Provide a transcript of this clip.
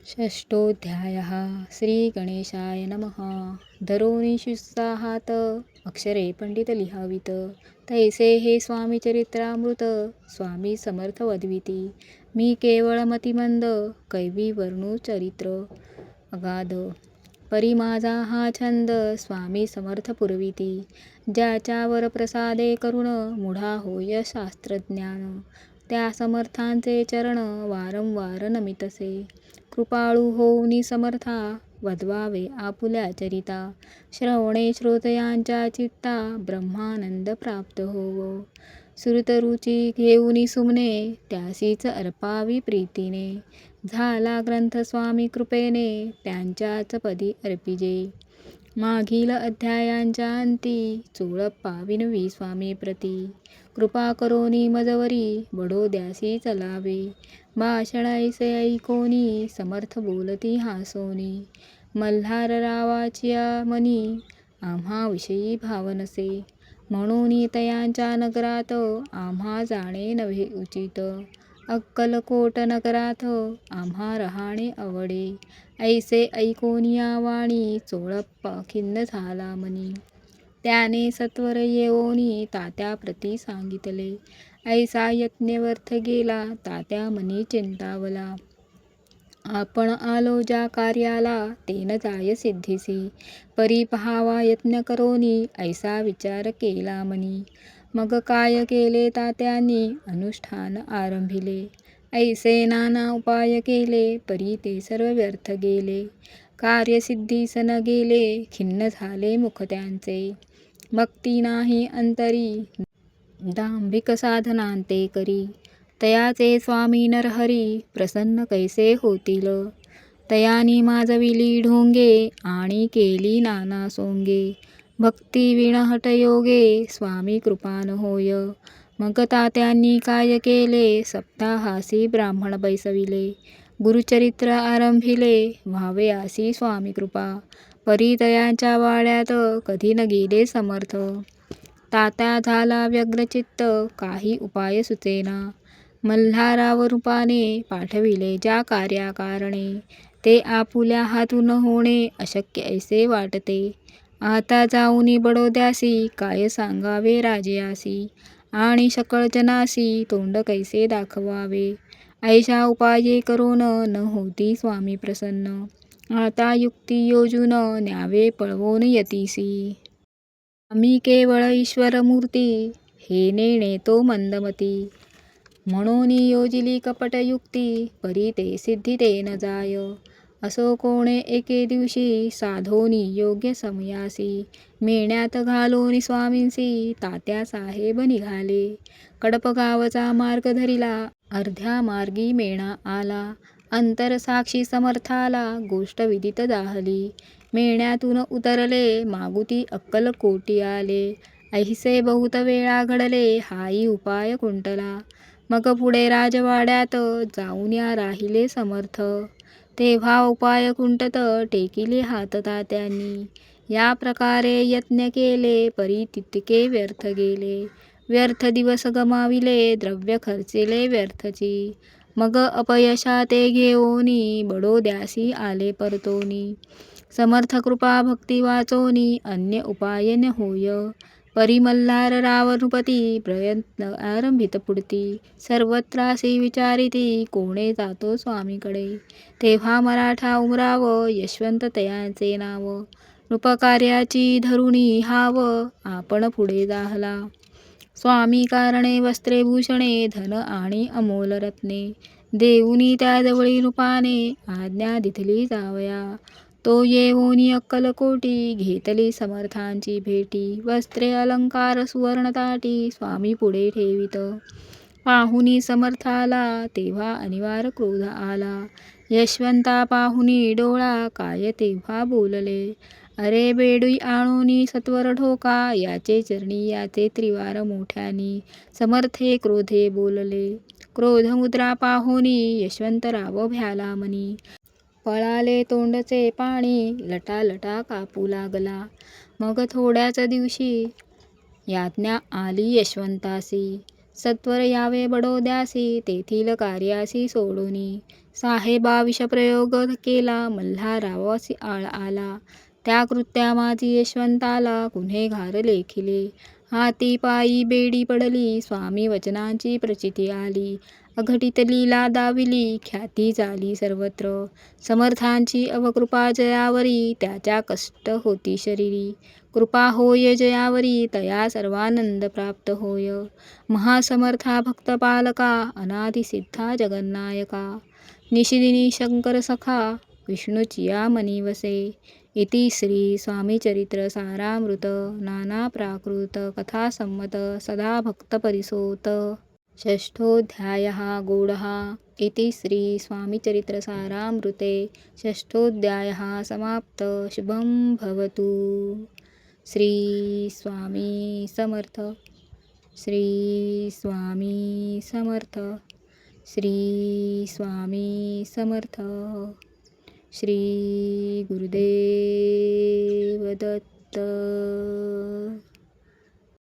षष्ठोऽध्यायः श्रीगणेशाय नमः। धरोनीशुत्साहात अक्षरे पंडित लिहावीत, तैसे हे स्वामी चरित्रामृत स्वामी समर्थ वदविती। मी केवळ मतिमंद कैवी वर्णू चरित्र अगाध, परी माझा हा छंद स्वामी समर्थ पुरविती। ज्याच्यावर प्रसादे करुण मुढा होय शास्त्रज्ञान, त्या समर्थांचे चरण वारंवार नमितसे। कृपाळू होऊनी समर्था वदवावे आपुल्या चरिता, श्रवणे श्रोतयांच्या चित्ता ब्रह्मानंद प्राप्त होवो। श्रुतरुची घेऊनी सुमने त्यासीच अर्पावी प्रीतीने, झाला ग्रंथ स्वामी कृपेने त्यांच्याच पदी अर्पिजे। मागील अध्यायांच्या अंती चोळप्पा विनवी स्वामी प्रती, कृपा करोनी मजवरी बडोद्यासी चलावे। भाषण ऐसे ऐकोनी समर्थ बोलती हासोनी, मल्हाररावाचिया मनी आम्हाविषयी भावनसे। म्हणून तयांच्या नगरात आम्हा जाणे नव्हे उचित, अक्कलकोट नगरात आम्हा रहाणे आवडे। ऐसे ऐकोनिया वाणी चोळप्पा खिन्न झाला मनी, त्याने सत्वर येऊनी तात्याप्रती सांगितले। ऐसा यज्ञ व्यर्थ गेला तात्या मनी चिंतावला, आपण आलो ज्या कार्याला ते न जाय सिद्धीसी। परी पहावा यज्ञ करोनी ऐसा विचार केला मनी, मग काय केले तात्यांनी अनुष्ठान आरंभिले। ऐसे नाना उपाय केले परी ते सर्व व्यर्थ गेले, कार्यसिद्धीस न गेले खिन्न झाले मुख त्यांचे। भक्ती नाही अंतरी दांभिक साधनांते करी, तयाचे स्वामी नरहरी प्रसन्न कैसे होतील। तयानी माजविली ढोंगे आणि केली नाना सोंगे, भक्ती विण हठयोगे स्वामी कृपान होय। मग तात्यांनी काय केले सप्ताहासी ब्राह्मण बैसविले, गुरुचरित्र आरंभिले व्हावे आसी स्वामी कृपा। परी तयांच्या वाड्यात कधी न गेले समर्थ, तात्या झाला व्यग्रचित्त काही उपाय सुचेना। मल्हारावरूपाने पाठविले ज्या कार्याकारणे, ते आपुल्या हातून होणे अशक्य ऐसे वाटते। आता जाऊनी बडोद्यासी काय सांगावे राजयासी, आणि सकळ जनासी तोंड कैसे दाखवावे। ऐशा उपाये करून न होती स्वामी प्रसन्न, आता युक्ती योजून न्यावे पळवून यतीसी। आम्ही केवळ ईश्वरमूर्ती हे नेणे तो मंदमती, म्हणून योजिली कपट युक्ती परी ते सिद्धी ते न जाय। असो कोणे एके दिवशी साधोनी योग्य समयासी, मेण्यात घालून स्वामींसी तात्या साहेब निघाले। कडप गावचा मार्ग धरिला अर्ध्या मार्गी मेणा आला, अंतर साक्षी समर्थाला गोष्ट विदित दाहली। मेण्यातून उतरले मागुती अक्कलकोटी आले, ऐसे बहुत वेळा घडले हाही उपाय कुंटला। मग पुढे राजवाड्यात जाऊन्या राहिले समर्थ, तेव्हा उपाय कुंटत टेकिले हात तात्यांनी। या प्रकारे यज्ञ केले परी तितके व्यर्थ गेले, व्यर्थ दिवस गमाविले द्रव्य खर्चिले व्यर्थची। मग अपयशा ते घेऊनी बडोद्यासी आले परतोनी, समर्थ कृपा भक्ती वाचोनी अन्य उपाय न होय। परी मल्हारराव नृपती प्रयत्न आरंभित पुढती, सर्वत्रासी विचारिती कोणे जातो स्वामीकडे। तेव्हा मराठा उमराव यशवंत तयांचे नाव, नृपकार्याची धरुणी हाव आपण पुढे जाहला। स्वामी कारणे वस्त्रे भूषणे धन आणि अमोल रत्ने, देऊनी त्याजवळी नृपाने आज्ञा दिथली जावया। तो येऊनी अक्कलकोटी घेतली समर्थांची भेटी, वस्त्रे अलंकार सुवर्ण ताटी स्वामी पुढे ठेवित। पाहुनी समर्थाला तेव्हा अनिवार्य क्रोध आला, यशवंता पाहुनी डोळा काय तेव्हा बोलले। अरे बेडूई आणोनी सत्वर ढोका, याचे चरणी याचे त्रिवार मोठ्यानी। समर्थे क्रोधे बोलले, क्रोधमुद्रा पाहुनी यशवंतराव भ्याला मनी। पळाले तोंडचे पाणी लटालटा कापू लागला। मग थोड्याच दिवशी याज्ञा आली यशवंतासी, सत्वर यावे बडोद्यासी तेथील कार्यासी सोडूनी. साहेबा विषप्रयोग केला मल्हारावासी आळ आला. त्या कृत्यामाझी यशवंताला गुन्हेगार लेखिले. हाती पायी बेडी पडली स्वामी वचनांची प्रचिती आली. अघटित लीला दाविली ख्याती झाली सर्वत्र. समर्थांची अवकृपा जयावरी त्याच्या कष्ट होती शरीरी. कृपा होय जयावरी तया सर्वानंद प्राप्त होय. महासमर्था भक्तपालका अनादिसिद्धा जगन्नायका. निशिदिनी शंकर सखा विष्णुचिया मनी वसे. इति श्री स्वामीचरित्र सारामृत नाना प्राकृत कथासम्मत सदा भक्तपरिसोत षष्ठोऽध्यायः गूढः. इति श्री स्वामीचरित्रसारामृते षष्ठोऽध्यायः समाप्त. शुभं भवतु. श्री स्वामी समर्थ. श्री स्वामी समर्थ. श्री स्वामी समर्थ. श्री गुरुदेव दत्त.